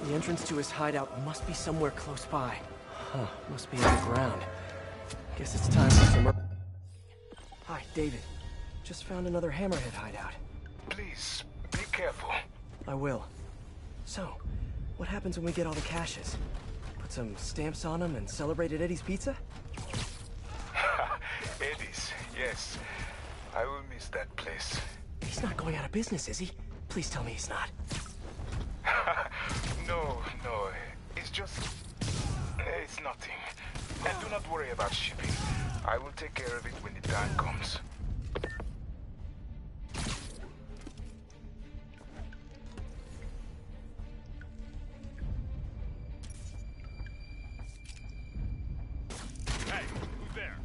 The entrance to his hideout must be somewhere close by. Huh, must be underground. Guess it's time for some... Hi, David. Just found another Hammerhead hideout. Please, be careful. I will. So, what happens when we get all the caches? Put some stamps on them and celebrate at Eddie's Pizza? Eddie's, yes. I will miss that place. He's not going out of business, is he? Please tell me he's not. No. It's just... It's nothing. And do not worry about shipping. I will take care of it when the time comes. Hey, who's there?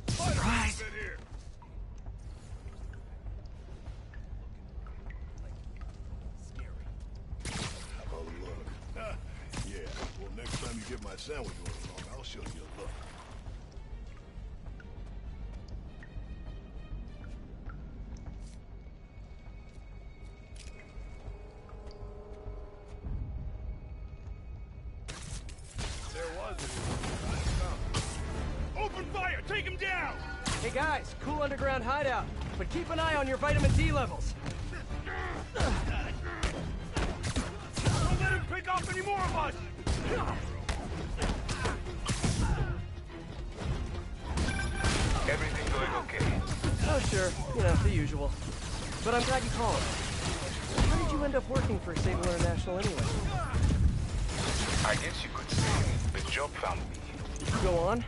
Surprise! Here. Oh, look. Yeah, well, next time you get my sandwich order wrong, I'll show you a look. There was Open fire! Take him down! Hey guys, cool underground hideout, but keep an eye on your vitamin D levels. Don't let him pick off any more of us! Everything going okay? Oh sure, you know, the usual. But I'm glad you called. How did you end up working for Sable International anyway? I guess you could say the job found me. Go on.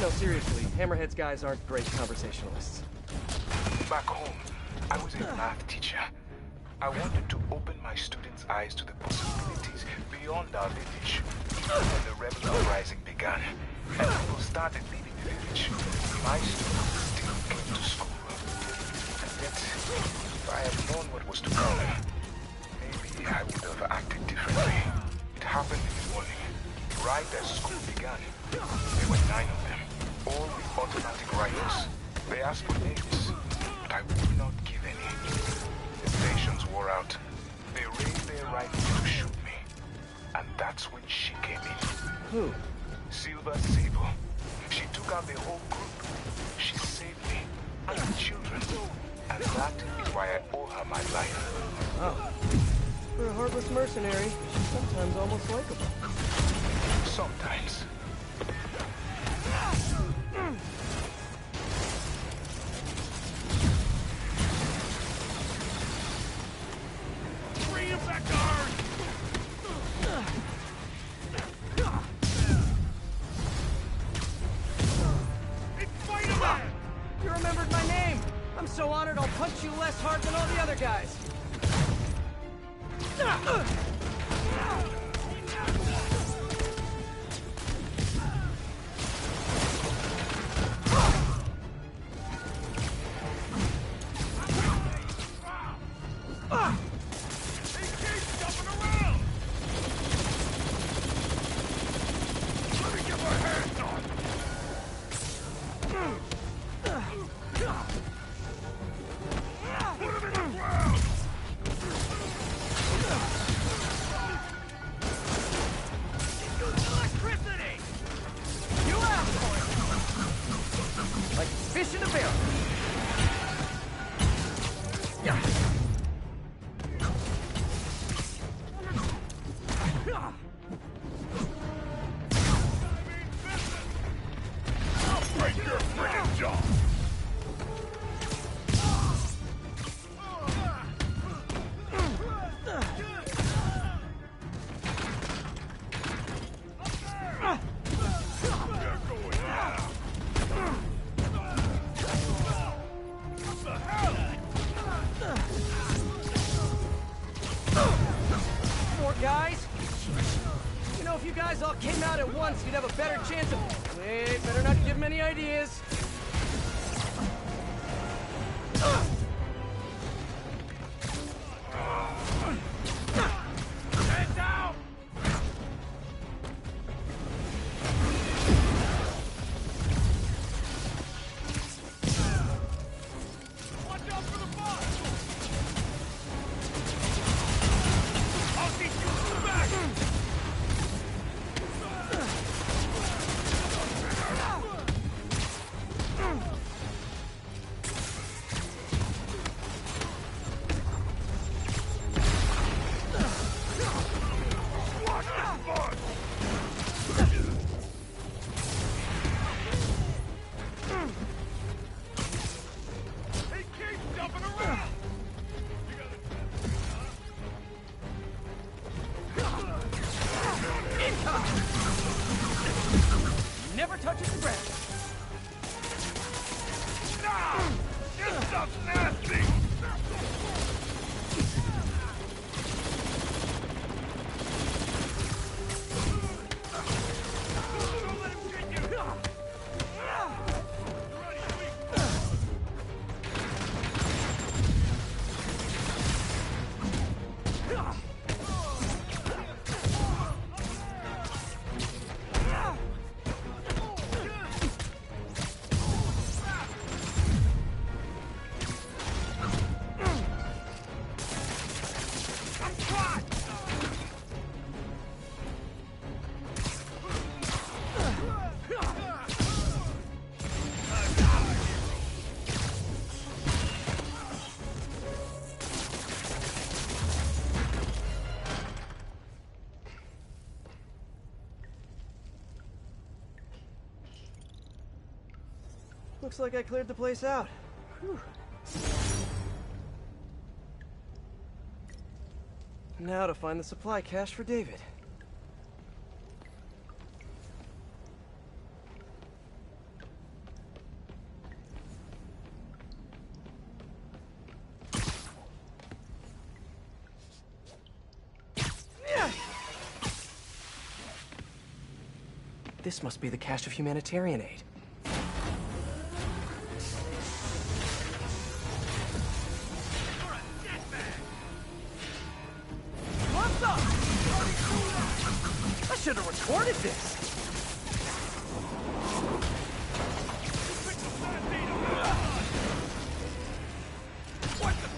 No, seriously, Hammerhead's guys aren't great conversationalists. Back home, I was a math teacher. I wanted to open my students' eyes to the possibilities beyond our village. When the rebel uprising began, and people started leaving the village, my students still came to school. And yet, if I had known what was to come, maybe I would have acted differently. It happened in the morning, right as school began. There were 9 of them, all with automatic rifles. They asked for names, but I would not give any. The patience wore out. They raised their rifles to shoot me. And that's when she came in. Who? Silver Sable. She took out the whole group. She saved me and the children. And that is why I owe her my life. Oh. For a heartless mercenary, she's sometimes almost likable. Sometimes. Bring him back to Earth! Hey, fight him up! You remembered my name! I'm so honored I'll punch you less hard than all the other guys! He keeps jumping around! Let me get my hands on! Put him in the ground! Electricity! You asked for it! Like fish in a barrel! I'll break your friggin' jaw! They're going now! What the hell? More guys? You know, if you guys all came out at once, you'd have a better chance of... Wait, better not give them any ideas. Head down! never touches the ground. Ah! This stuff's nasty! Don't let him get you! Looks like I cleared the place out. Whew. Now to find the supply cache for David. This must be the cache of humanitarian aid. I should have recorded this. What the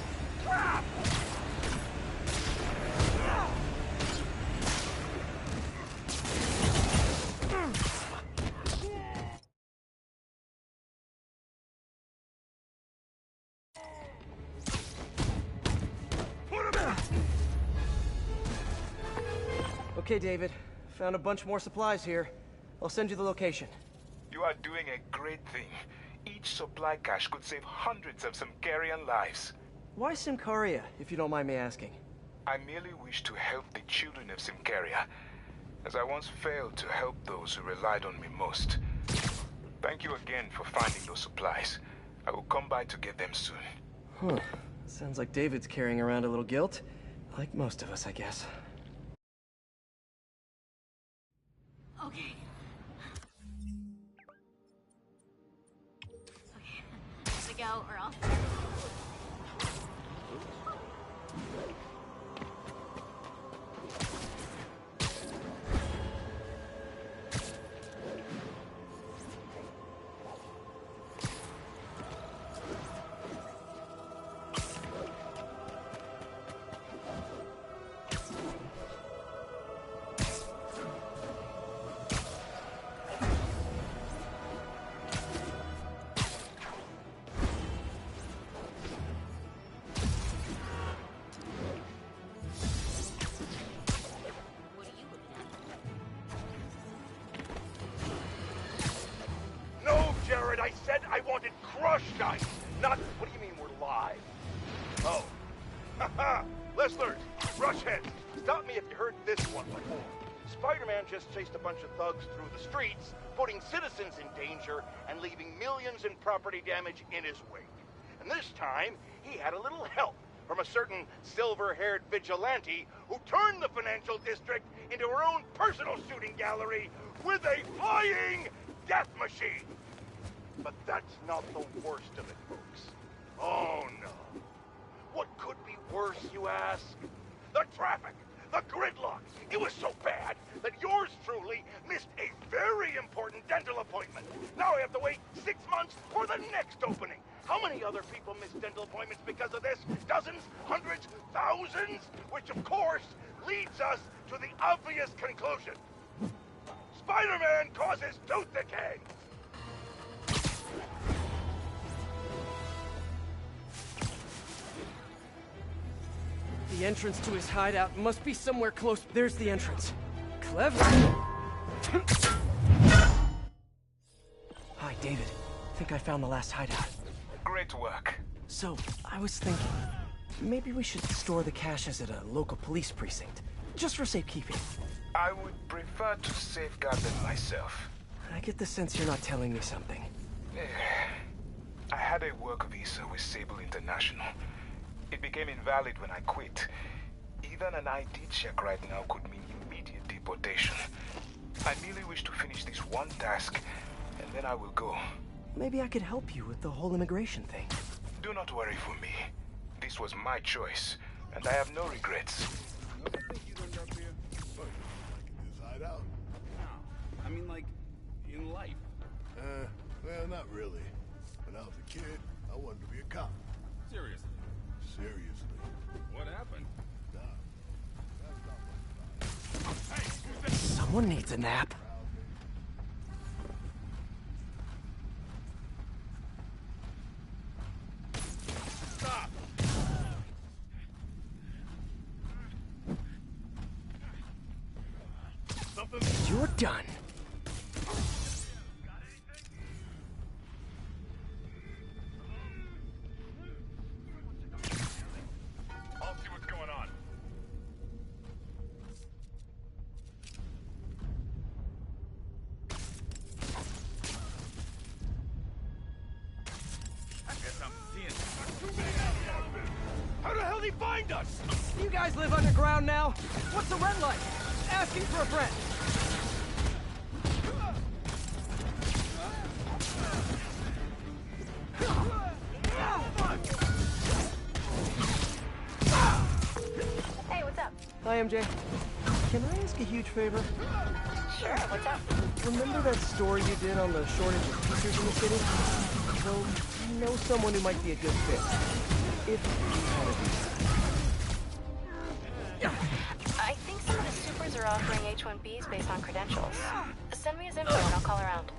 crap? Okay, David. Found a bunch more supplies here. I'll send you the location. You are doing a great thing. Each supply cache could save hundreds of Simcarian lives. Why Simcaria, if you don't mind me asking? I merely wish to help the children of Simcaria, as I once failed to help those who relied on me most. Thank you again for finding those supplies. I will come by to get them soon. Huh. Sounds like David's carrying around a little guilt. Like most of us, I guess. Okay. Okay. Here we go, or else. Jared, I said I wanted crushed ice, not... What do you mean we're live? Oh. Haha! Listeners, rushheads, stop me if you heard this one before. Spider-Man just chased a bunch of thugs through the streets, putting citizens in danger and leaving millions in property damage in his wake. And this time, he had a little help from a certain silver-haired vigilante who turned the financial district into her own personal shooting gallery with a flying death machine. But that's not the worst of it, folks. Oh, no. What could be worse, you ask? The traffic, the gridlock. It was so bad that yours truly missed a very important dental appointment. Now I have to wait 6 months for the next opening. How many other people miss dental appointments because of this? Dozens? Hundreds? Thousands? Which, of course, leads us to the obvious conclusion. Spider-Man causes tooth decay. The entrance to his hideout must be somewhere close. There's the entrance. Clever. Hi, David. Think I found the last hideout. Great work. So, I was thinking, maybe we should store the caches at a local police precinct, just for safekeeping. I would prefer to safeguard them myself. I get the sense you're not telling me something. I had a work visa with Sable International. It became invalid when I quit. Even an ID check right now could mean immediate deportation. I merely wish to finish this one task, and then I will go. Maybe I could help you with the whole immigration thing. Do not worry for me. This was my choice, and I have no regrets. Out? No. I mean, like, in life. Well, not really. When I was a kid, I wanted to be a cop. Seriously. Seriously. What happened? Nah. That's not my Hey, who's that? Someone needs a nap. Stop! Something. You're done. I'll see what's going on. I guess I'm seeing How the hell did he find us? You guys live underground now? What's the rent like? Asking for a friend. Hey, what's up? Hi, MJ. Can I ask a huge favor? Sure, what's up? Remember that story you did on the shortage of teachers in the city? Well, I know someone who might be a good fit. If you had a visa. I think some of the supers are offering H-1Bs based on credentials. Send me his info and I'll call around.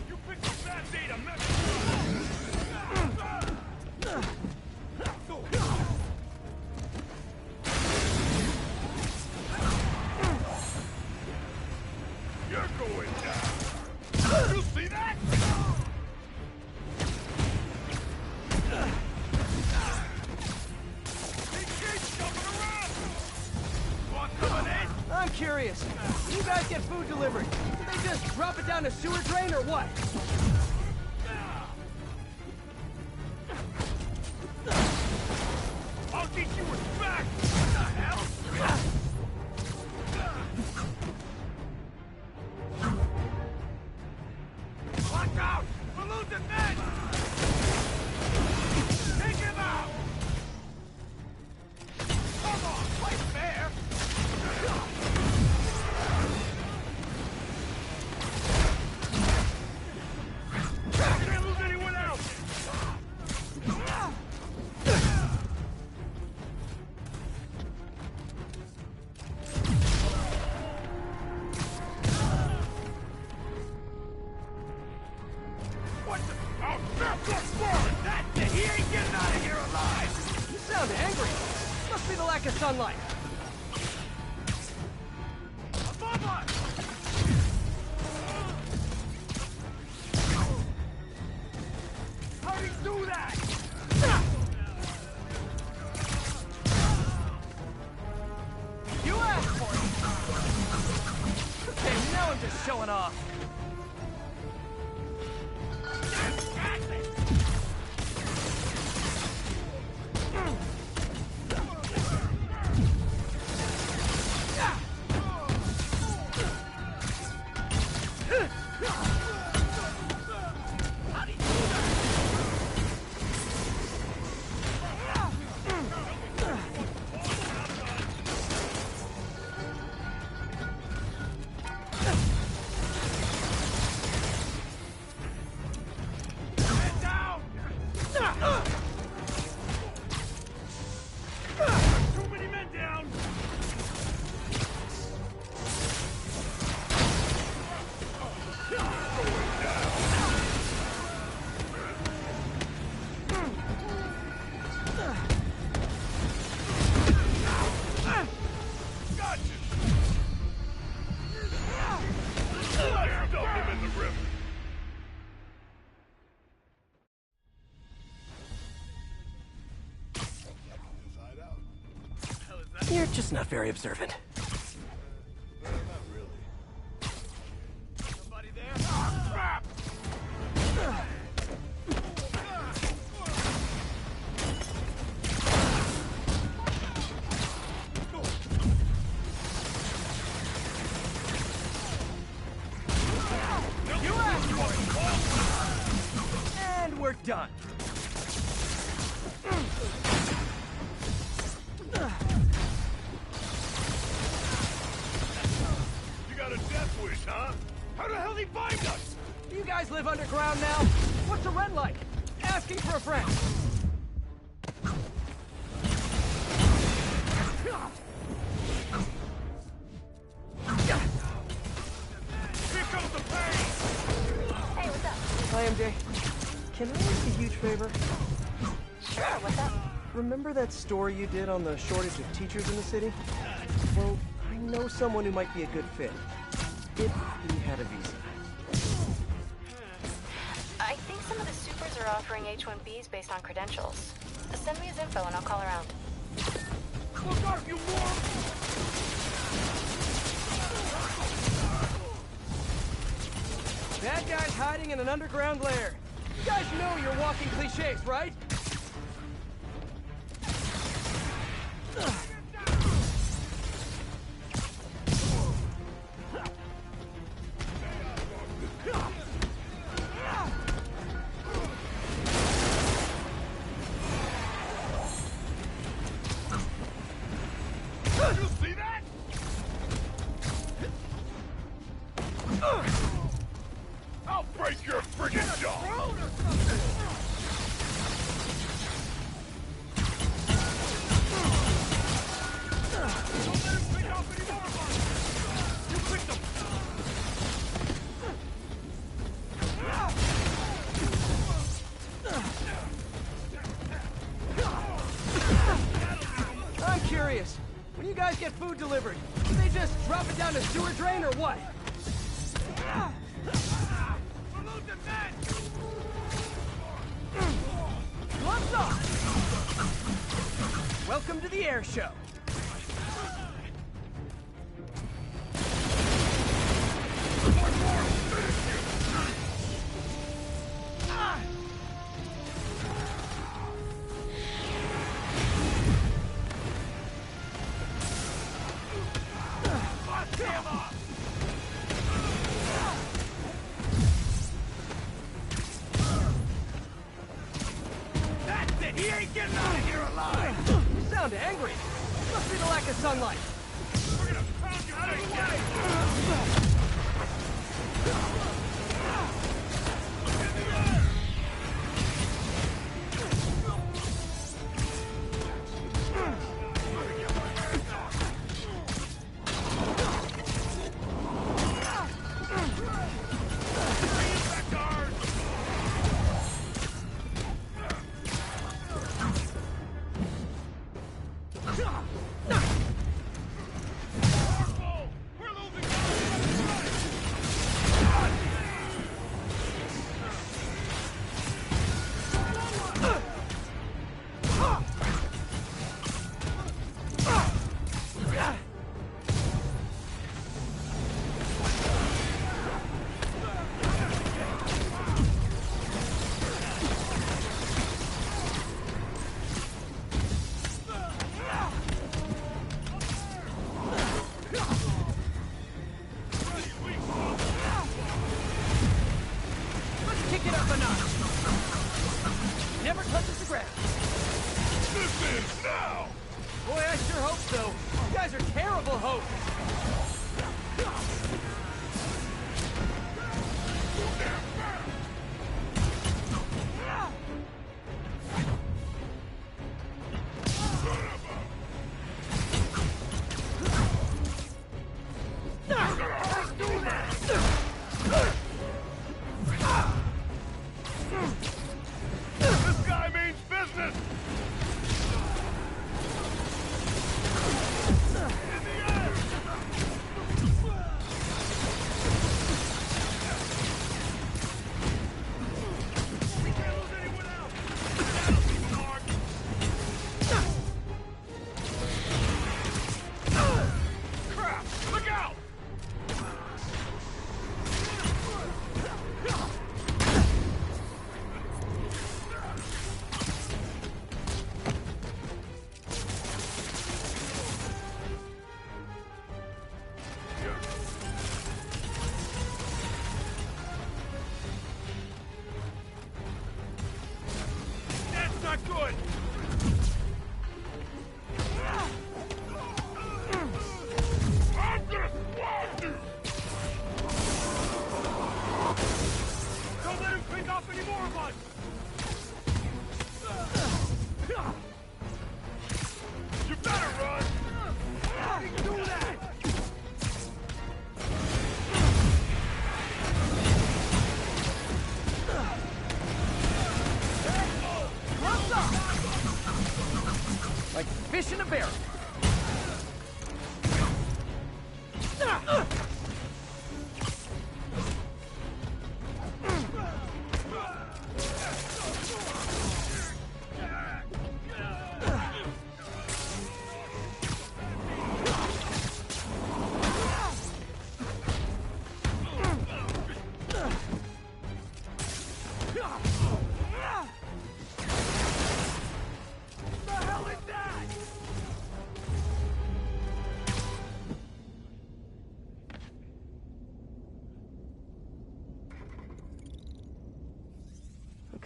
You picked up bad data, You're going down. You see that? I'm curious. Do you guys get food delivered? Do they just drop it down a sewer drain or what? I'll teach you respect! What the hell? Watch out! We're losing men! Take him out! Come on, play fair! Can't lose anyone else! What the? Oh, that's forward! That's it! He ain't getting out of here alive! You sound angry. Must be the lack of sunlight. Above us! How'd he do that? You asked for it. Okay, now I'm just showing off. Head down! Too many men down! Gotcha! Let's dump him in the river! Inside out. You're just not very observant. Not really. the hell did he find us? You guys live underground now? What's the rent like? Asking for a friend. Here comes the pain! Hey, what's up? Hi, MJ. Can I ask a huge favor? Sure, what's up? Remember that story you did on the shortage of teachers in the city? Well, I know someone who might be a good fit. If he had a visa. I think some of the supers are offering H-1Bs based on credentials. Send me his info and I'll call around. Look out, you moron! That guy's hiding in an underground lair. You guys know you're walking cliches, right? Did you see that? I'll break your friggin' jaw! Don't let him pick off any more of us! You picked them! I'm curious. When you guys get food delivered, do they just drop it down the sewer drain or what? Remove the net! Gloves off! Welcome to the air show. That's it! He ain't getting out of here alive! You sound angry. Must be the lack of sunlight. We're gonna pound you out of the way! Kick it up a notch. Never touches the ground. This is now! Boy, I sure hope so. You guys are terrible hosts. This guy means business! In the air!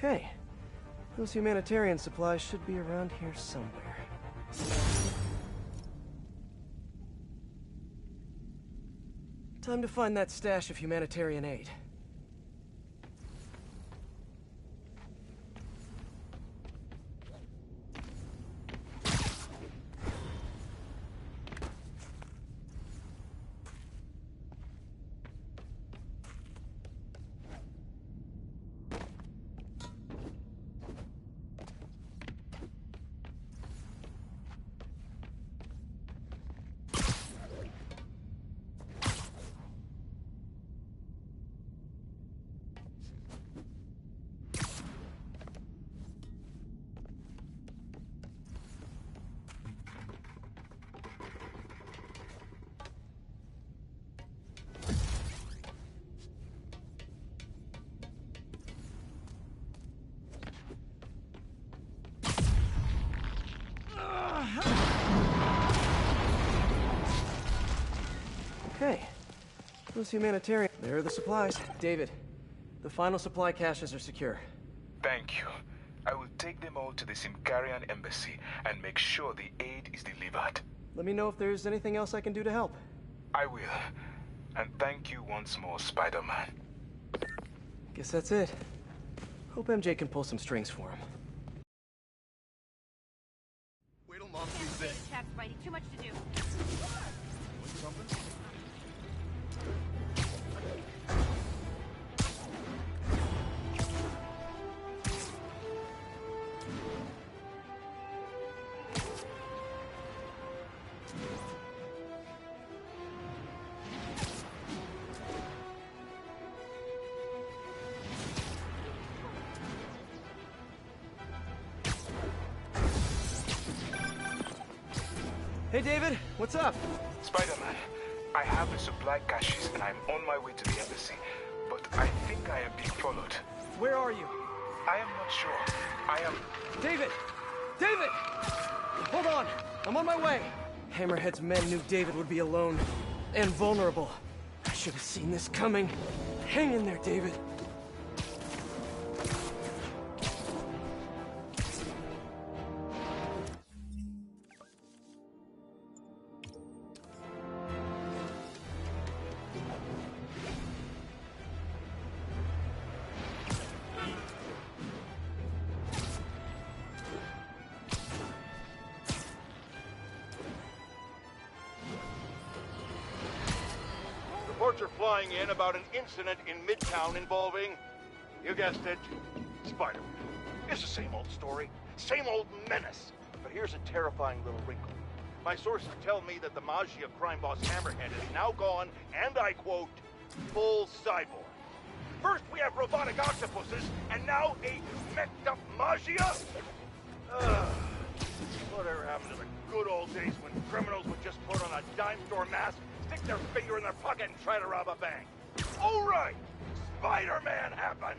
Okay. Those humanitarian supplies should be around here somewhere. Time to find that stash of humanitarian aid. Okay. Those humanitarian... There are the supplies. David, the final supply caches are secure. Thank you. I will take them all to the Simkarian embassy and make sure the aid is delivered. Let me know if there's anything else I can do to help. I will. And thank you once more, Spider-Man. Guess that's it. Hope MJ can pull some strings for him. Wait till Mom Can't sees stay this. in chat, Spidey. Too much to do. Wait, something? Hey, David, what's up? Spider-Man, I have the supply caches and I'm on my way to the embassy. But I think I am being followed. Where are you? I am not sure. I am... David! David! Hold on! I'm on my way! Hammerhead's men knew David would be alone and vulnerable. I should have seen this coming. Hang in there, David. Reports are flying in about an incident in Midtown involving, you guessed it, Spider-Man. It's the same old story, same old menace. But here's a terrifying little wrinkle. My sources tell me that the Maggia crime boss Hammerhead is now gone, and I quote, full cyborg. First we have robotic octopuses, and now a messed up Maggia? Whatever happened to the good old days when criminals would just put on a dime store mask, stick their finger in their pocket, and try to rob a bank? All right, Spider-Man happened.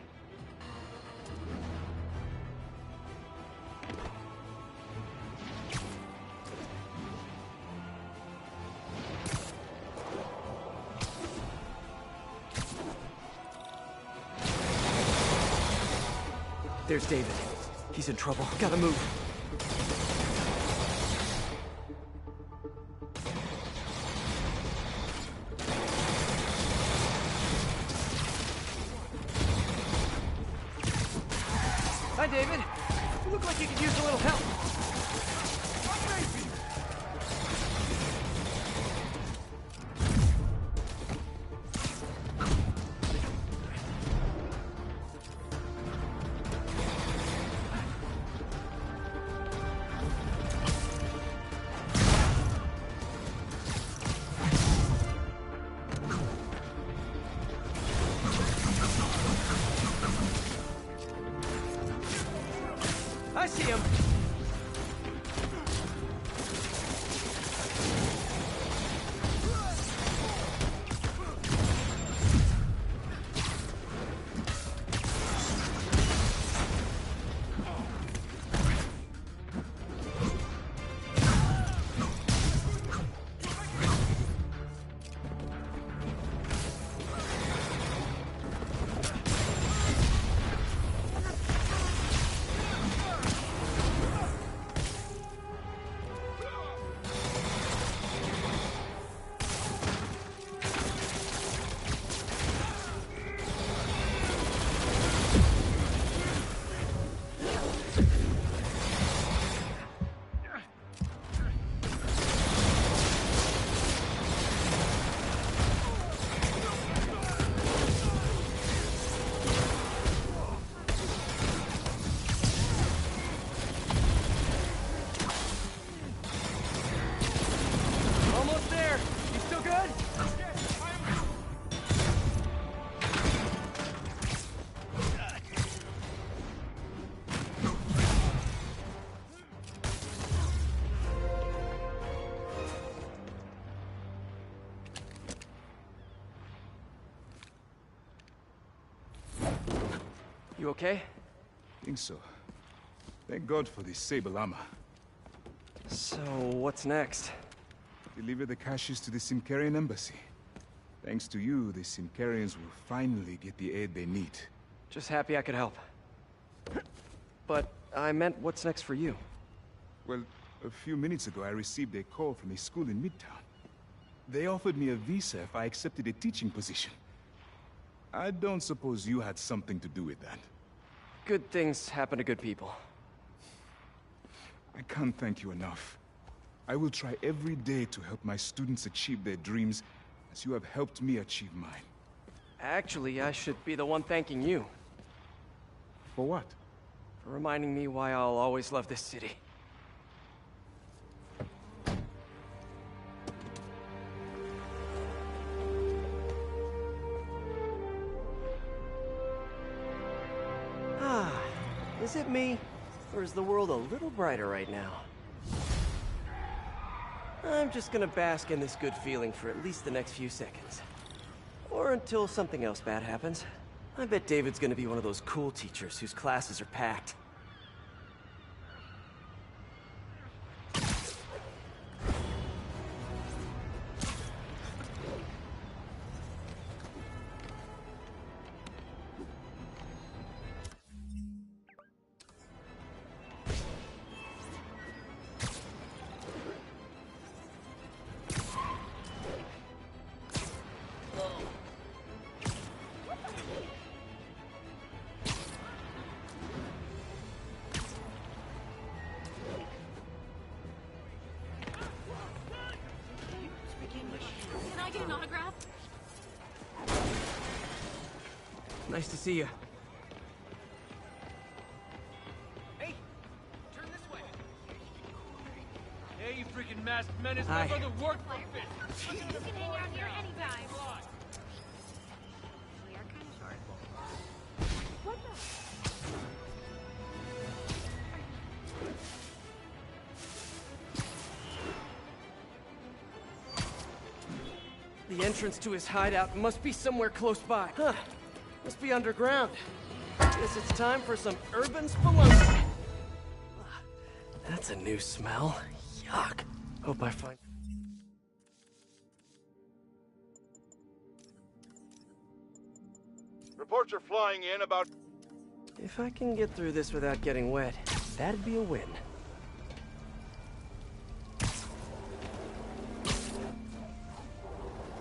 There's David. He's in trouble. Gotta move. Hi, David. You look like you could use a little help. I see him. You okay? Think so. Thank God for the Sable armor. So, what's next? Deliver the caches to the Simkarian embassy. Thanks to you, the Simkarians will finally get the aid they need. Just happy I could help. But I meant what's next for you? Well, a few minutes ago I received a call from a school in Midtown. They offered me a visa if I accepted a teaching position. I don't suppose you had something to do with that. Good things happen to good people. I can't thank you enough. I will try every day to help my students achieve their dreams as you have helped me achieve mine. Actually, I should be the one thanking you. For what? For reminding me why I'll always love this city. Ah, is it me? Or is the world a little brighter right now? I'm just gonna bask in this good feeling for at least the next few seconds. Or until something else bad happens. I bet David's gonna be one of those cool teachers whose classes are packed. Can I get an autograph? Nice to see you. Hey, turn this way. Hey, you freaking masked menace! Hi. My brother worked for Fish. You can hang out here anytime. We are kind of short. What the? The entrance to his hideout must be somewhere close by. Huh. Must be underground. Guess it's time for some urban spelunking. That's a new smell. Yuck. Hope I find... Reports are flying in about... If I can get through this without getting wet, that'd be a win.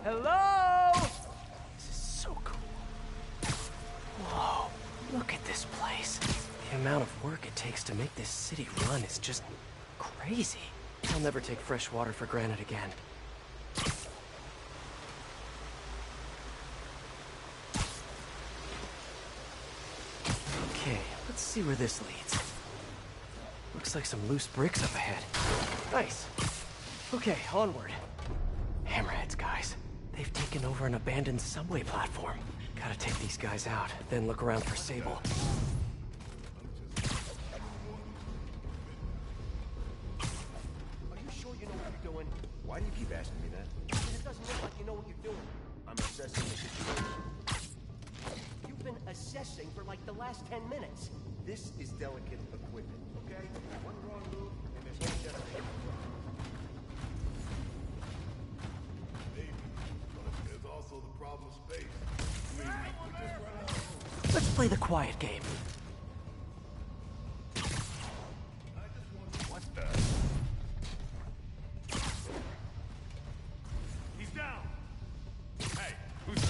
Hello? This is so cool. Whoa, look at this place. The amount of work it takes to make this city run is just crazy. I'll never take fresh water for granted again. Okay, let's see where this leads. Looks like some loose bricks up ahead. Nice. Okay, onward. Hammerheads, guys. They've taken over an abandoned subway platform. Gotta take these guys out, then look around for Sable. Are you sure you know what you're doing? Why do you keep asking me that? Because it doesn't look like you know what you're doing. I'm assessing the situation. You've been assessing for like the last 10 minutes. This is delicate equipment, okay? One wrong move, and there's no generator. Maybe, but there's also the problem of space. I mean, we just run out of room. Let's play the quiet game. What the? He's down. Hey, who's...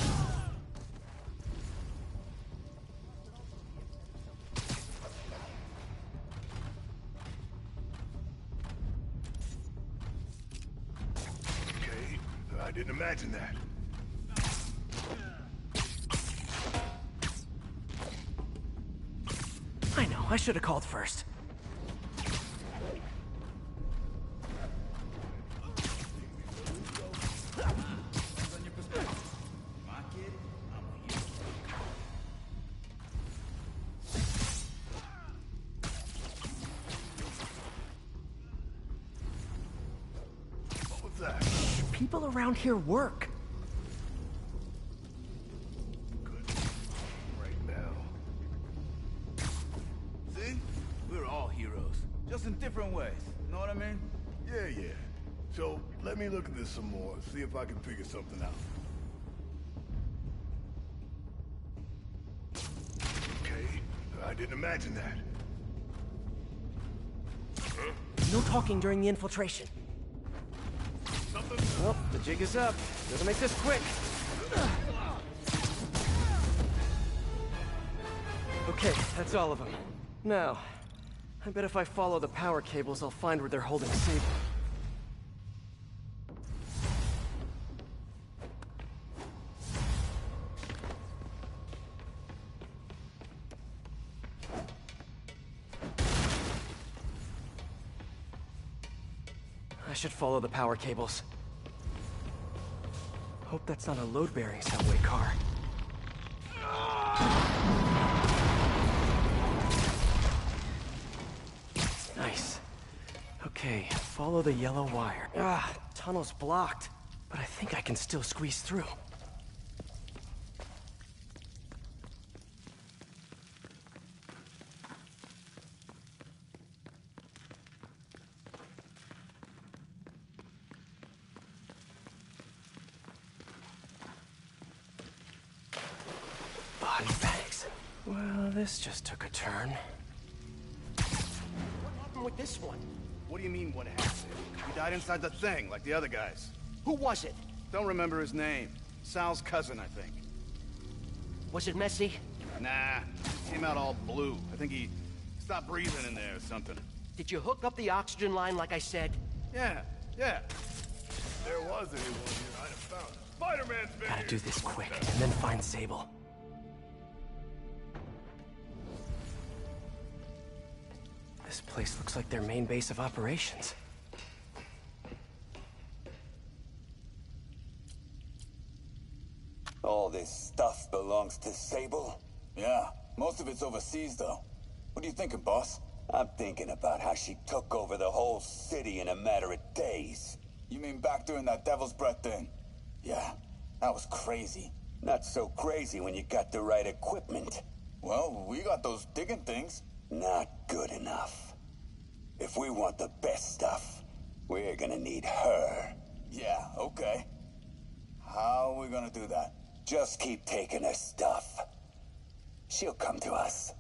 Okay, I didn't imagine that. I know, I should have called first. What was that? People around here work. Good. Right now. Let me look at this some more, see if I can figure something out. Okay, I didn't imagine that. No talking during the infiltration. Something? Well, the jig is up. Gotta make this quick. Okay, that's all of them. Now, I bet if I follow the power cables, I'll find where they're holding Sable. I should follow the power cables. Hope that's not a load-bearing subway car. Nice. Okay, follow the yellow wire. Tunnel's blocked, but I think I can still squeeze through. Body bags. Well, this just took a turn. What happened with this one? What do you mean, what happened? He died inside the thing, like the other guys. Who was it? Don't remember his name. Sal's cousin, I think. Was it messy? Nah, came out all blue. I think he stopped breathing in there or something. Did you hook up the oxygen line like I said? Yeah. If there was anyone here, I'd have found him. Spider-Man's been Gotta here. do this quick, and then find Sable. This place looks like their main base of operations. All this stuff belongs to Sable? Yeah, most of it's overseas, though. What are you thinking, boss? I'm thinking about how she took over the whole city in a matter of days. You mean back during that Devil's Breath thing? Yeah, that was crazy. Not so crazy when you got the right equipment. Well, we got those digging things. Not good enough. If we want the best stuff, we're gonna need her. Yeah, okay. How are we gonna do that? Just keep taking her stuff. She'll come to us.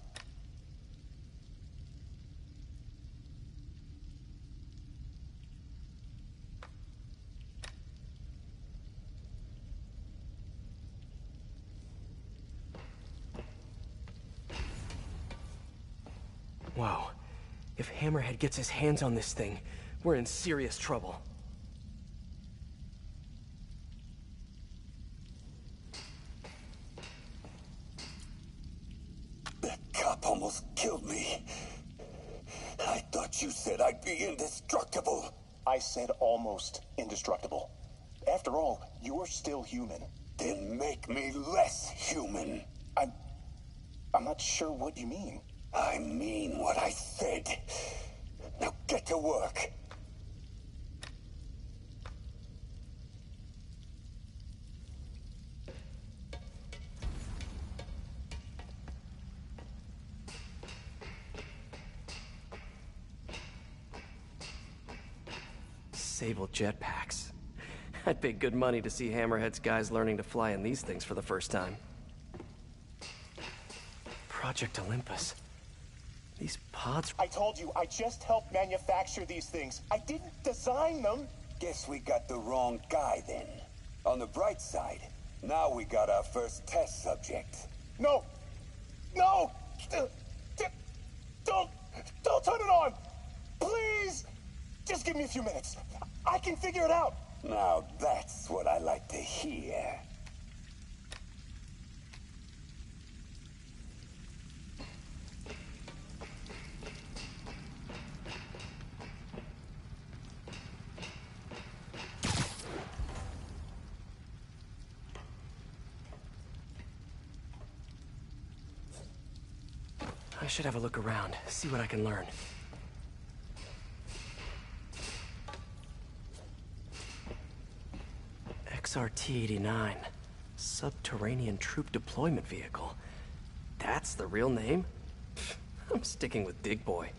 Wow. If Hammerhead gets his hands on this thing, we're in serious trouble. That cop almost killed me. I thought you said I'd be indestructible. I said almost indestructible. After all, you're still human. Then make me less human. I'm not sure what you mean. I mean what I said. Now get to work. Sable jetpacks. I'd pay good money to see Hammerhead's guys learning to fly in these things for the first time. Project Olympus. These pods... I told you, I just helped manufacture these things. I didn't design them. Guess we got the wrong guy then. On the bright side, now we got our first test subject. No! No! Don't turn it on! Please! Just give me a few minutes. I can figure it out. Now that's what I like to hear. I should have a look around, see what I can learn. XRT-89. Subterranean Troop Deployment Vehicle. That's the real name? I'm sticking with Dig Boy.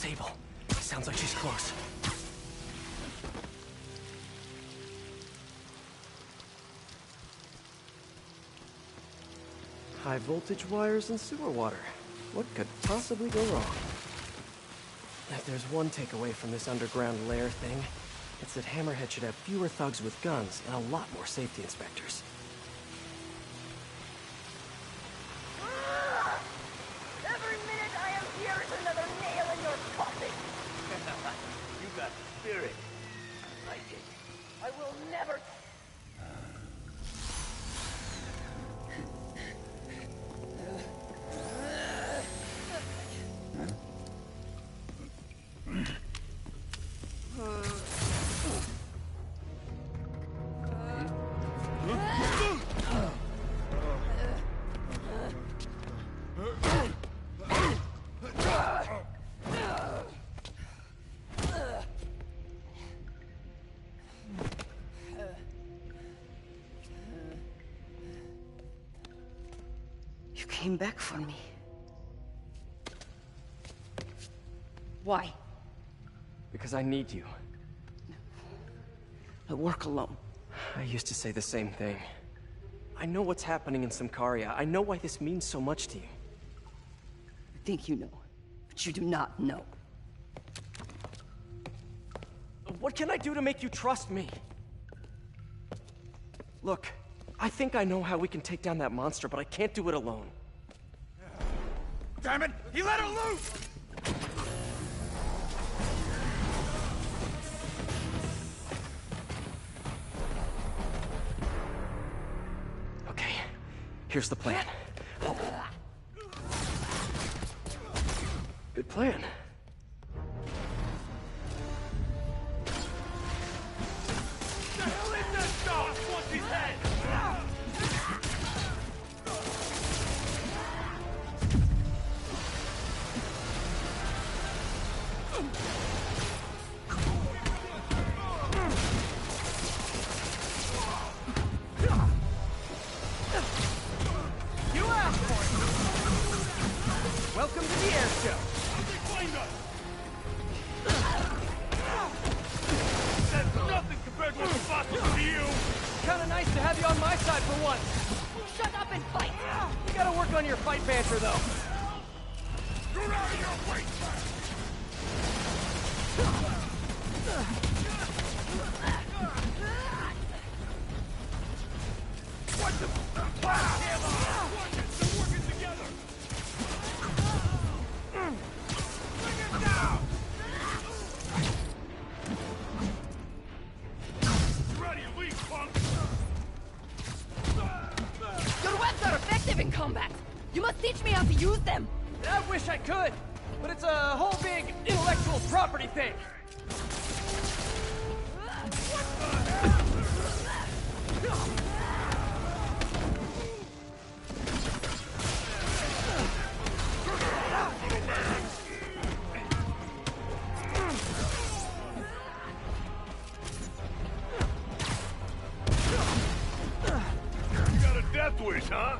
Sable. Sounds like she's close. High voltage wires and sewer water. What could possibly go wrong? If there's one takeaway from this underground lair thing, it's that Hammerhead should have fewer thugs with guns and a lot more safety inspectors. Every minute I am here is another nail in your coffin. You got spirit. I like it. I will never... You came back for me. Why? Because I need you. I work alone. I used to say the same thing. I know what's happening in Symkaria. I know why this means so much to you. I think you know, but you do not know. What can I do to make you trust me? Look, I think I know how we can take down that monster, but I can't do it alone. Damn it! He let her loose! Okay, here's the plan. Good plan. The hell is that stuff? What's his head? You asked for it! Welcome to the air show! That's nothing compared to what's possible to you! Kinda nice to have you on my side for once. Shut up and fight! You gotta work on your fight banter, though. You're out of your weight! What the... Ah! Damn it! They're working together! Bring it down! Ready, leave, punk! Your webs are effective in combat! You must teach me how to use them! I wish I could, but it's a whole big intellectual property thing. You got a death wish, huh?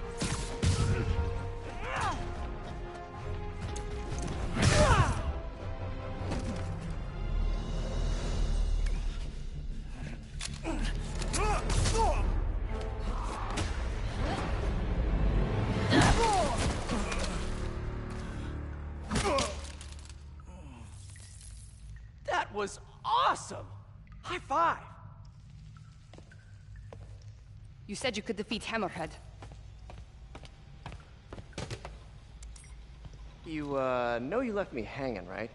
That was awesome! High five! You said you could defeat Hammerhead. You, know you left me hanging, right?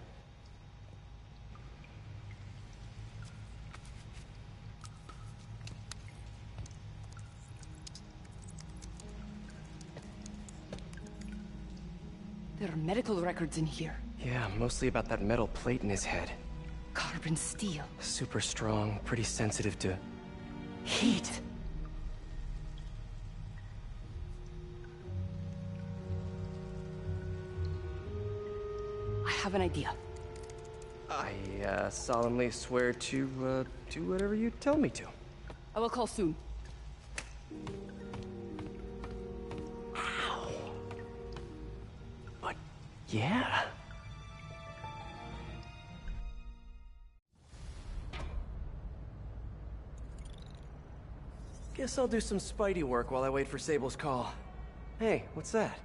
There are medical records in here. Yeah, mostly about that metal plate in his head. Carbon steel. Super strong, pretty sensitive to... Heat. I have an idea. I, solemnly swear to, do whatever you tell me to. I will call soon. But, yeah. Guess I'll do some Spidey work while I wait for Sable's call. Hey, what's that?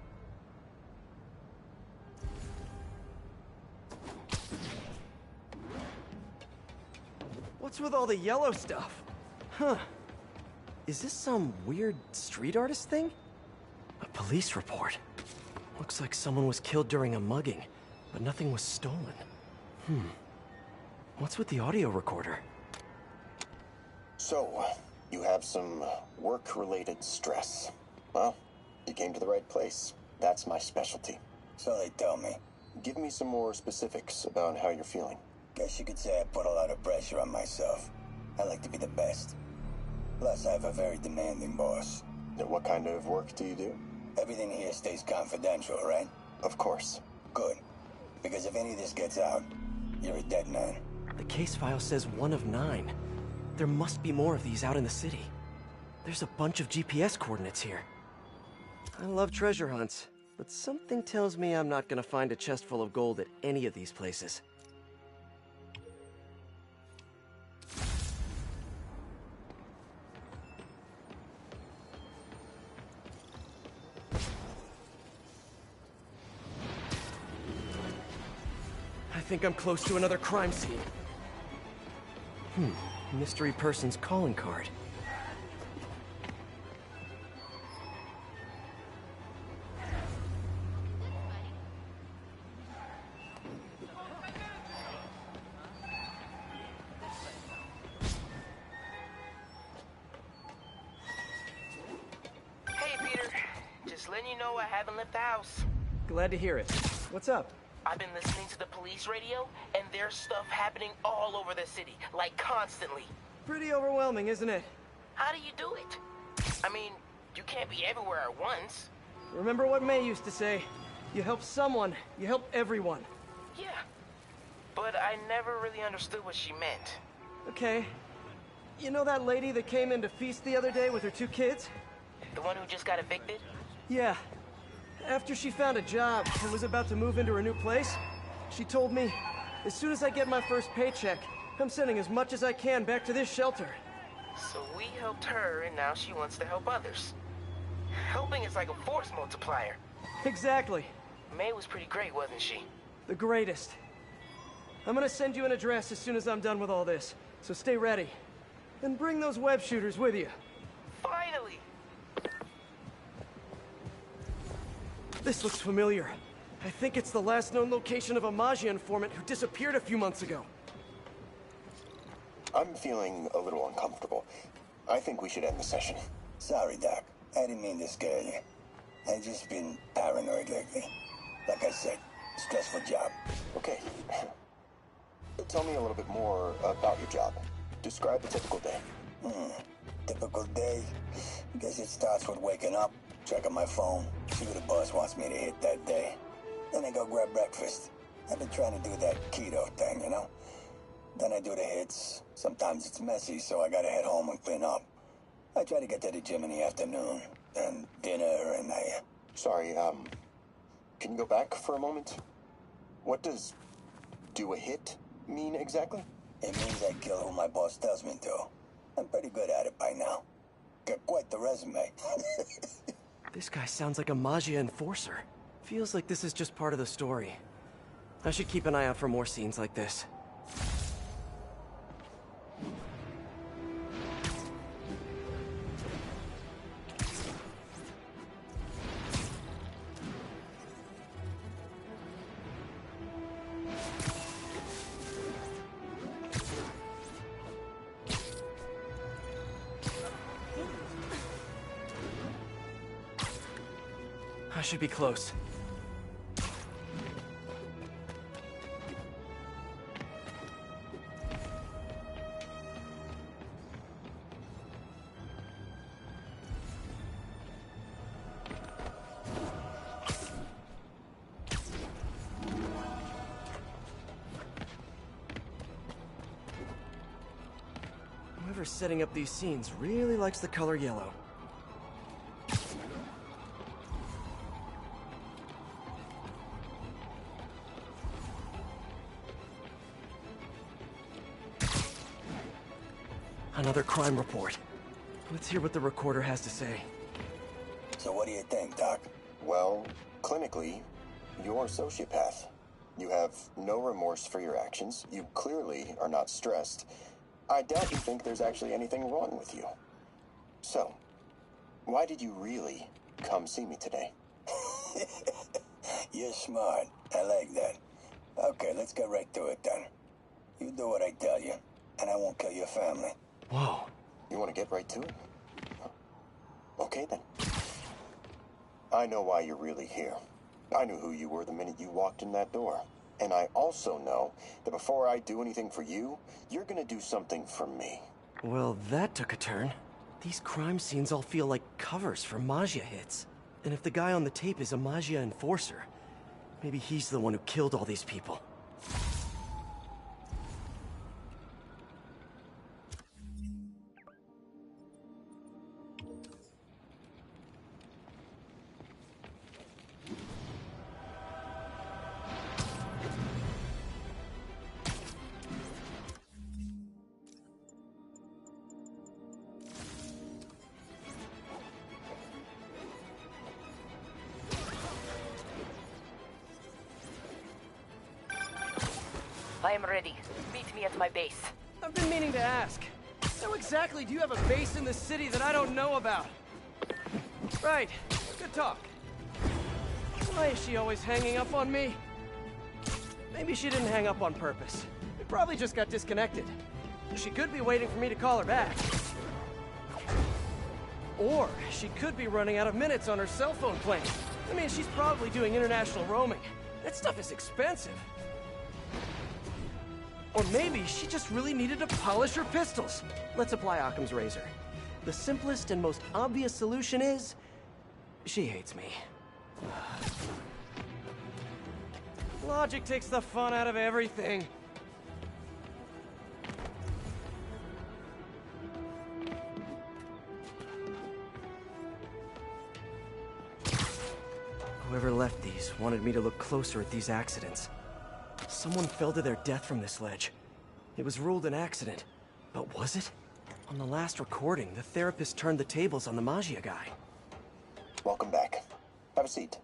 What's with all the yellow stuff? Huh. Is this some weird street artist thing? A police report. Looks like someone was killed during a mugging, but nothing was stolen. What's with the audio recorder? So, you have some work-related stress. Well, you came to the right place. That's my specialty. So they tell me. Give me some more specifics about how you're feeling. Guess you could say I put a lot of pressure on myself. I like to be the best. Plus, I have a very demanding boss. What kind of work do you do? Everything here stays confidential, right? Of course. Good. Because if any of this gets out, you're a dead man. The case file says 1 of 9. There must be more of these out in the city. There's a bunch of GPS coordinates here. I love treasure hunts, but something tells me I'm not gonna find a chest full of gold at any of these places. I think I'm close to another crime scene. Mystery person's calling card. Hey, Peter. Just letting you know I haven't left the house. Glad to hear it. What's up? I've been listening to the police radio, and there's stuff happening all over the city, like constantly. Pretty overwhelming, isn't it? How do you do it? I mean, you can't be everywhere at once. Remember what May used to say? You help someone, you help everyone. Yeah, but I never really understood what she meant. Okay. You know that lady that came in to feast the other day with her 2 kids? The one who just got evicted? Yeah. After she found a job and was about to move into her new place, she told me, as soon as I get my first paycheck, I'm sending as much as I can back to this shelter. So we helped her, and now she wants to help others. Helping is like a force multiplier. Exactly. May was pretty great, wasn't she? The greatest. I'm gonna send you an address as soon as I'm done with all this, so stay ready. And bring those web shooters with you. Finally! This looks familiar. I think it's the last known location of a Maggia informant who disappeared a few months ago. I'm feeling a little uncomfortable. I think we should end the session. Sorry, Doc. I didn't mean to scare you. I've just been paranoid lately. Like I said, stressful job. Okay. Tell me a little bit more about your job. Describe a typical day. Typical day? Guess it starts with waking up, checking my phone, see what the boss wants me to hit that day. Then I go grab breakfast. I've been trying to do that keto thing, you know? Then I do the hits. Sometimes it's messy, so I gotta head home and clean up. I try to get to the gym in the afternoon, then dinner, and I... Sorry, can you go back for a moment? What does do a hit mean exactly? It means I kill who my boss tells me to. I'm pretty good at it by now. Got quite the resume. This guy sounds like a Maggia enforcer. Feels like this is just part of the story. I should keep an eye out for more scenes like this. I should be close. Whoever's setting up these scenes really likes the color yellow. Another crime report. Let's hear what the recorder has to say. So what do you think, Doc? Well, clinically, you're a sociopath. You have no remorse for your actions. You clearly are not stressed. I doubt you think there's actually anything wrong with you. So, why did you really come see me today? You're smart. I like that. Okay, let's get right to it then. You do what I tell you, and I won't kill your family. Whoa. You want to get right to it? Okay then. I know why you're really here. I knew who you were the minute you walked in that door. And I also know that before I do anything for you, you're gonna do something for me. Well, that took a turn. These crime scenes all feel like covers for Maggia hits. And if the guy on the tape is a Maggia enforcer, maybe he's the one who killed all these people. I am ready. Meet me at my base. I've been meaning to ask. How exactly do you have a base in the city that I don't know about? Right. Good talk. Why is she always hanging up on me? Maybe she didn't hang up on purpose. We probably just got disconnected. She could be waiting for me to call her back. Or she could be running out of minutes on her cell phone plan. I mean, she's probably doing international roaming. That stuff is expensive. Or maybe she just really needed to polish her pistols. Let's apply Occam's razor. The simplest and most obvious solution is... she hates me. Logic takes the fun out of everything. Whoever left these wanted me to look closer at these accidents. Someone fell to their death from this ledge. It was ruled an accident. But was it? On the last recording, the therapist turned the tables on the Maggia guy. Welcome back. Have a seat.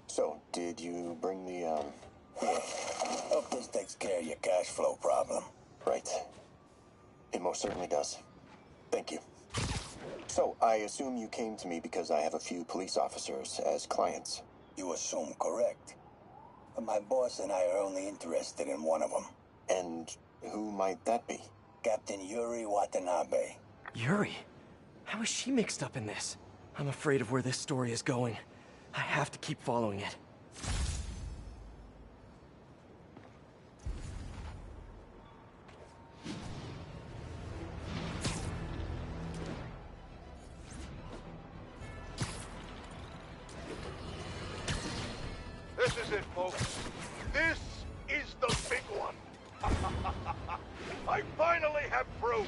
So, did you bring the, Yeah. Hope this takes care of your cash flow problem. Right. It most certainly does. Thank you. So, I assume you came to me because I have a few police officers as clients. You assume correct. But my boss and I are only interested in one of them. And who might that be? Captain Yuri Watanabe. Yuri? How is she mixed up in this? I'm afraid of where this story is going. I have to keep following it. This is it, folks. This is the big one. I finally have proof.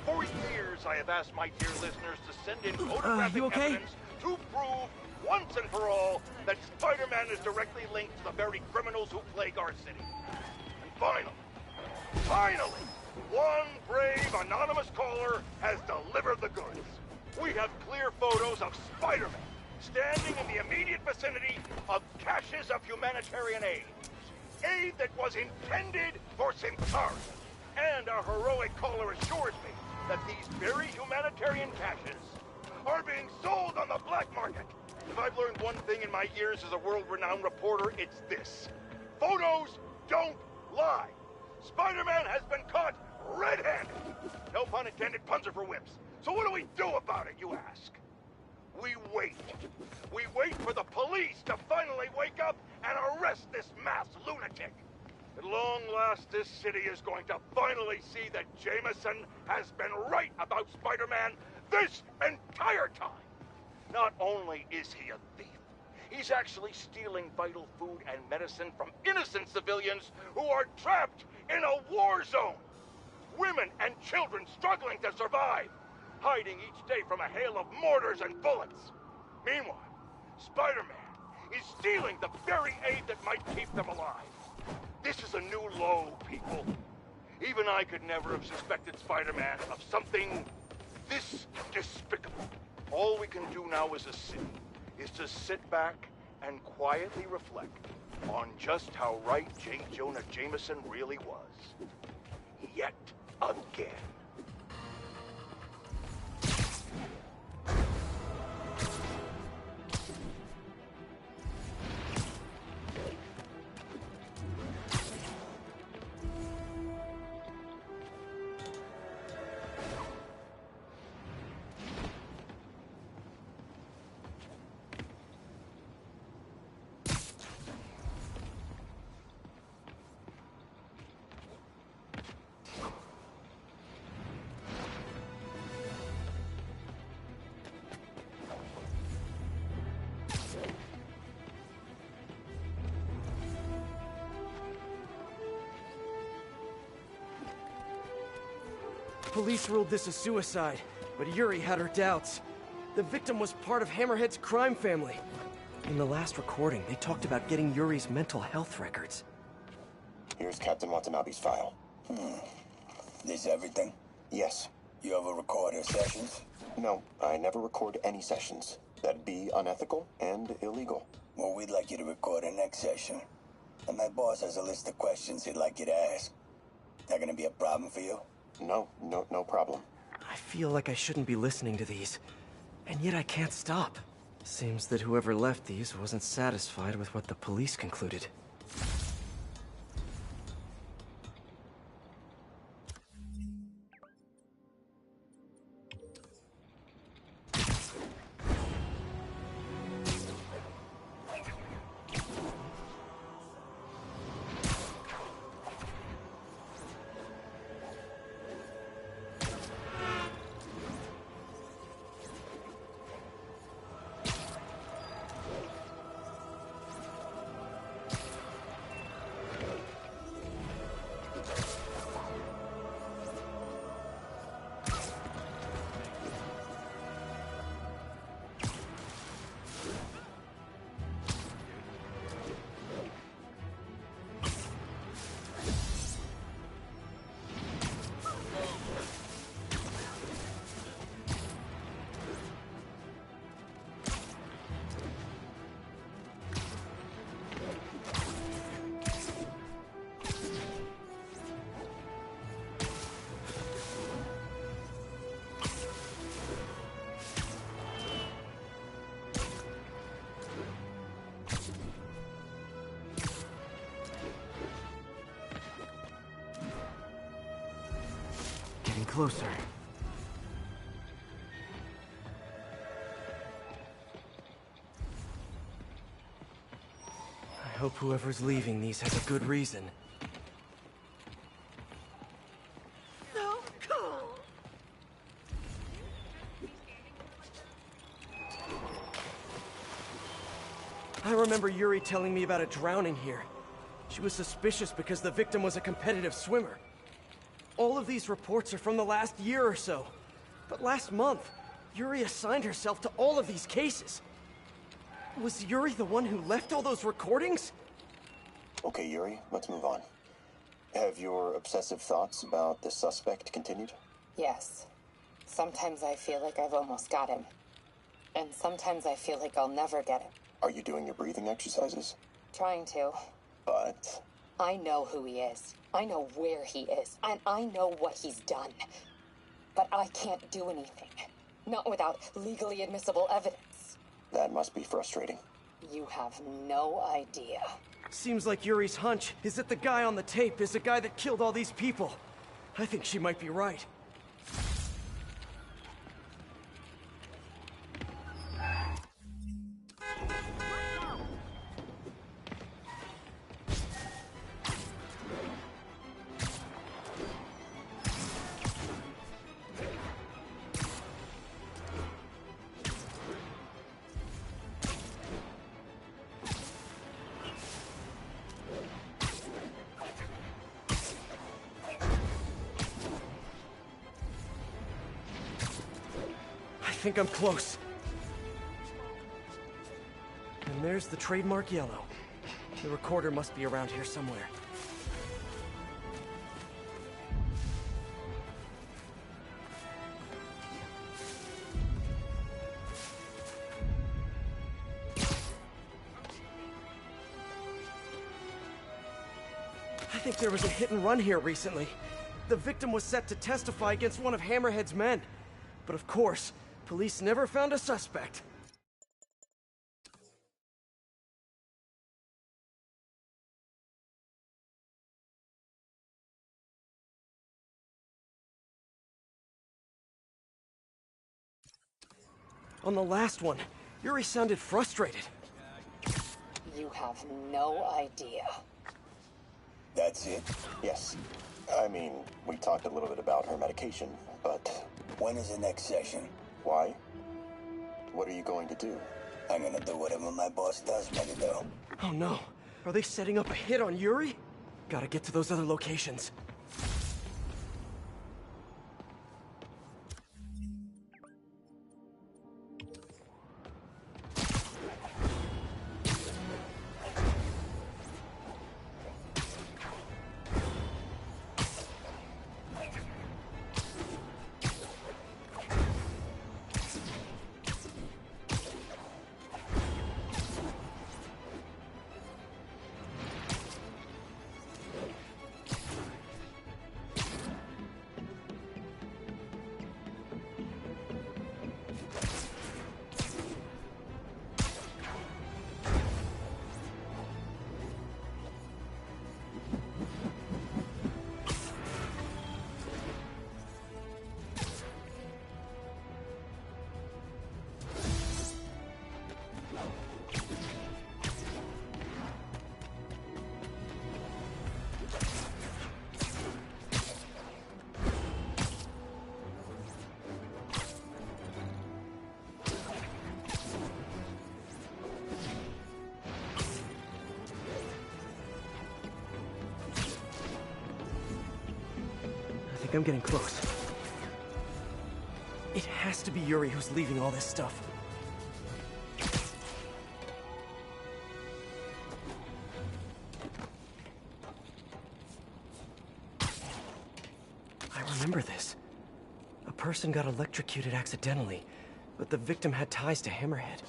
For years, I have asked my dear listeners to send in photographic evidence to prove, once and for all, that Spider-Man is directly linked to the very criminals who plague our city. And finally, one brave anonymous caller has delivered the goods. We have clear photos of Spider-Man standing in the immediate vicinity of caches of humanitarian aid. Aid that was intended for Centauri. And our heroic caller assures me that these very humanitarian caches are being sold on the black market. If I've learned one thing in my years as a world-renowned reporter, it's this. Photos don't lie. Spider-Man has been caught red-handed. No pun intended, puns are for whips. So what do we do about it, you ask? We wait. We wait for the police to finally wake up and arrest this mass lunatic. At long last, this city is going to finally see that Jameson has been right about Spider-Man this entire time. Not only is he a thief, he's actually stealing vital food and medicine from innocent civilians who are trapped in a war zone. Women and children struggling to survive, hiding each day from a hail of mortars and bullets. Meanwhile, Spider-Man is stealing the very aid that might keep them alive. This is a new low, people. Even I could never have suspected Spider-Man of something This despicable. All we can do now as a city is to sit back and quietly reflect on just how right J. Jonah Jameson really was. Yet again. Police ruled this a suicide, but Yuri had her doubts. The victim was part of Hammerhead's crime family. In the last recording, they talked about getting Yuri's mental health records. Here's Captain Watanabe's file. This everything? Yes. You ever record her sessions? No, I never record any sessions. That'd be unethical and illegal. Well, we'd like you to record our next session. And my boss has a list of questions he'd like you to ask. That gonna be a problem for you? No problem. I feel like I shouldn't be listening to these, and yet I can't stop. Seems that whoever left these wasn't satisfied with what the police concluded. Closer. I hope whoever's leaving these has a good reason. So cool! I remember Yuri telling me about a drowning here. She was suspicious because the victim was a competitive swimmer. All of these reports are from the last year or so. But last month, Yuri assigned herself to all of these cases. Was Yuri the one who left all those recordings? Okay, Yuri, let's move on. Have your obsessive thoughts about the suspect continued? Yes. Sometimes I feel like I've almost got him. And sometimes I feel like I'll never get him. Are you doing your breathing exercises? Trying to. But... I know who he is. I know where he is. And I know what he's done. But I can't do anything. Not without legally admissible evidence. That must be frustrating. You have no idea. Seems like Yuri's hunch is that the guy on the tape is the guy that killed all these people. I think she might be right. I think I'm close. And there's the trademark yellow. The recorder must be around here somewhere. think there was a hit and run here recently. The victim was set to testify against one of Hammerhead's men. But of course, police never found a suspect. On the last one, Yuri sounded frustrated. You have no idea. That's it? Yes. I mean, we talked a little bit about her medication, but... When is the next session? Why? What are you going to do? I'm gonna do whatever my boss tells me to do. Oh no. Are they setting up a hit on Yuri? Gotta get to those other locations. I think I'm getting close. It has to be Yuri who's leaving all this stuff. I remember this. A person got electrocuted accidentally, but the victim had ties to Hammerhead.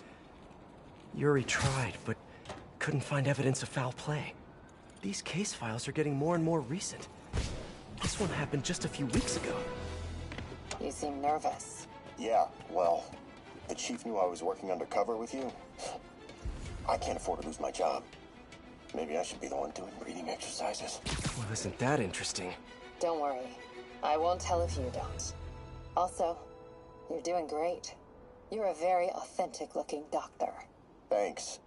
Yuri tried, but couldn't find evidence of foul play. These case files are getting more and more recent. This one happened just a few weeks ago. You seem nervous. Yeah, well, the chief knew I was working undercover with you. I can't afford to lose my job. Maybe I should be the one doing breathing exercises. Well, isn't that interesting? Don't worry. I won't tell if you don't. Also, you're doing great. You're a very authentic-looking doctor. Thanks.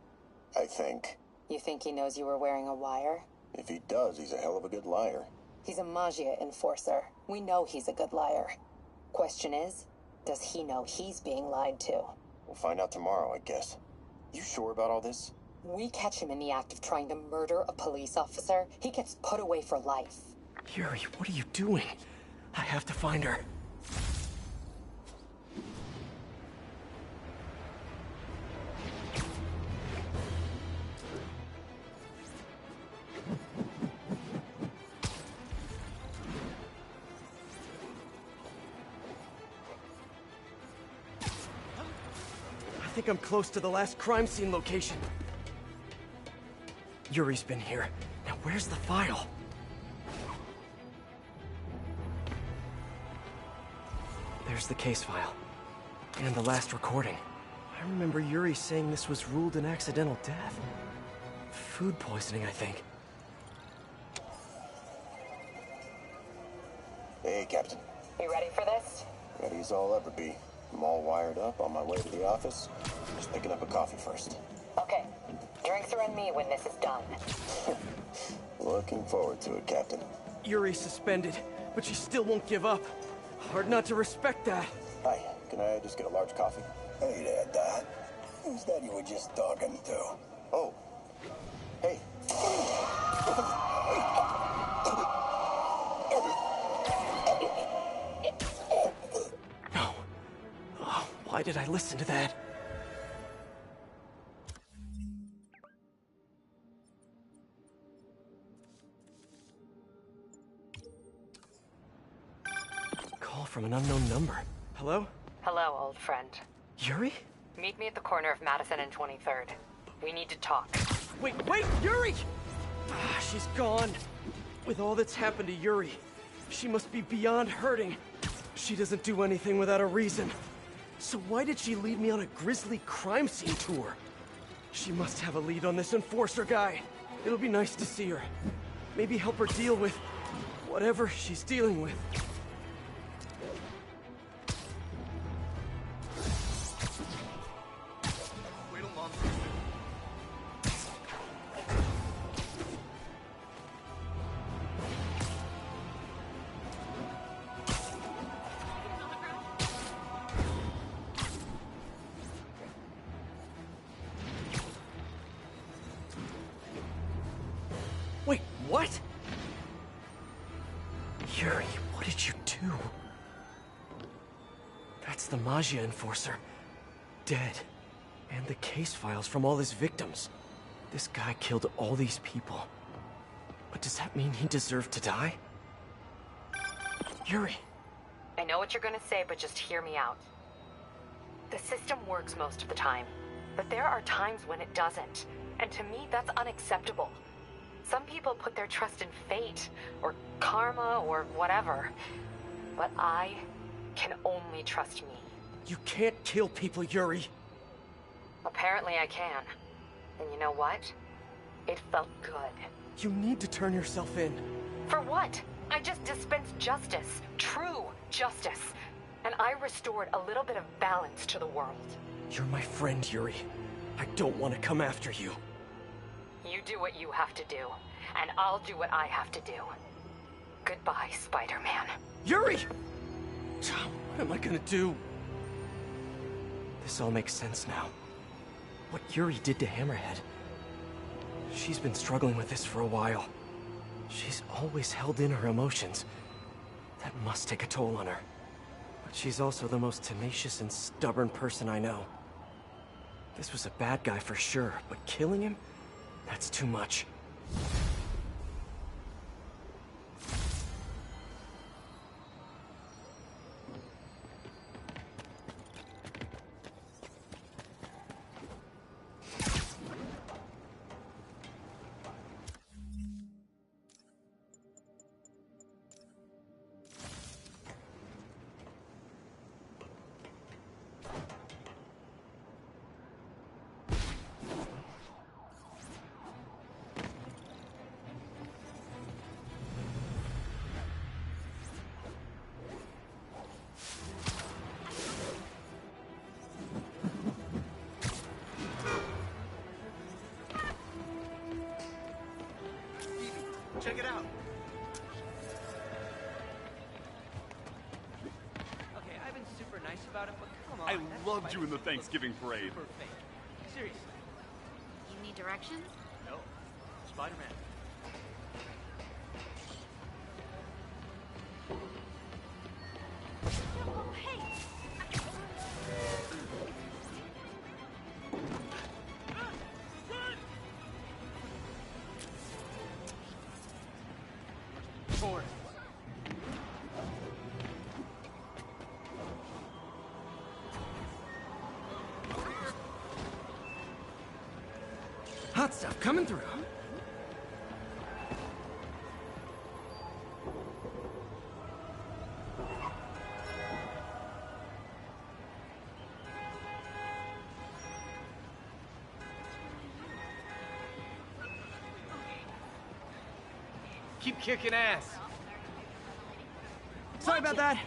I think. You think he knows you were wearing a wire? If he does, he's a hell of a good liar. He's a Magia enforcer. We know he's a good liar. Question is, does he know he's being lied to? We'll find out tomorrow, I guess. You sure about all this? We catch him in the act of trying to murder a police officer, he gets put away for life. Yuri, what are you doing? I have to find her. I think I'm close to the last crime scene location. Yuri's been here. Now where's the file? There's the case file. And the last recording. I remember Yuri saying this was ruled an accidental death. Food poisoning, I think. Hey, Captain. You ready for this? Ready as I'll ever be. I'm all wired up, on my way to the office. Just picking up a coffee first. Okay. Drinks are on me when this is done. Looking forward to it, Captain. Yuri's suspended, but she still won't give up. Hard not to respect that. Hi, can I just get a large coffee? Hey there, Dad. Who's that you were just talking to? Oh. Hey. No. Oh, why did I listen to that? Call from an unknown number. Hello? Hello, old friend. Yuri? Meet me at the corner of Madison and 23rd. We need to talk. Wait, Yuri! Ah, she's gone. With all that's happened to Yuri, she must be beyond hurting. She doesn't do anything without a reason. So why did she lead me on a grisly crime scene tour? She must have a lead on this enforcer guy. It'll be nice to see her. Maybe help her deal with whatever she's dealing with. Wait, what? Yuri, what did you do? That's the Magia Enforcer. Dead. And the case files from all his victims. This guy killed all these people. But does that mean he deserved to die? Yuri. I know what you're gonna say, but just hear me out. The system works most of the time, but there are times when it doesn't. And to me, that's unacceptable. Some people put their trust in fate, or karma, or whatever. But I can only trust me. You can't kill people, Yuri. Apparently I can. And you know what? It felt good. You need to turn yourself in. For what? I just dispensed justice. True justice. And I restored a little bit of balance to the world. You're my friend, Yuri. I don't want to come after you. You do what you have to do, and I'll do what I have to do. Goodbye, Spider-Man. Yuri! What am I gonna do? This all makes sense now. What Yuri did to Hammerhead. She's been struggling with this for a while. She's always held in her emotions. That must take a toll on her. But she's also the most tenacious and stubborn person I know. This was a bad guy for sure, but killing him? That's too much. Check it out. Okay, I've been super nice about it, but come on. I loved you in the Thanksgiving parade. Super fake. Seriously. You need directions? No. Spider-Man. Oh, hey! Forward. Hot stuff coming through. Keep kicking ass. Sorry about that.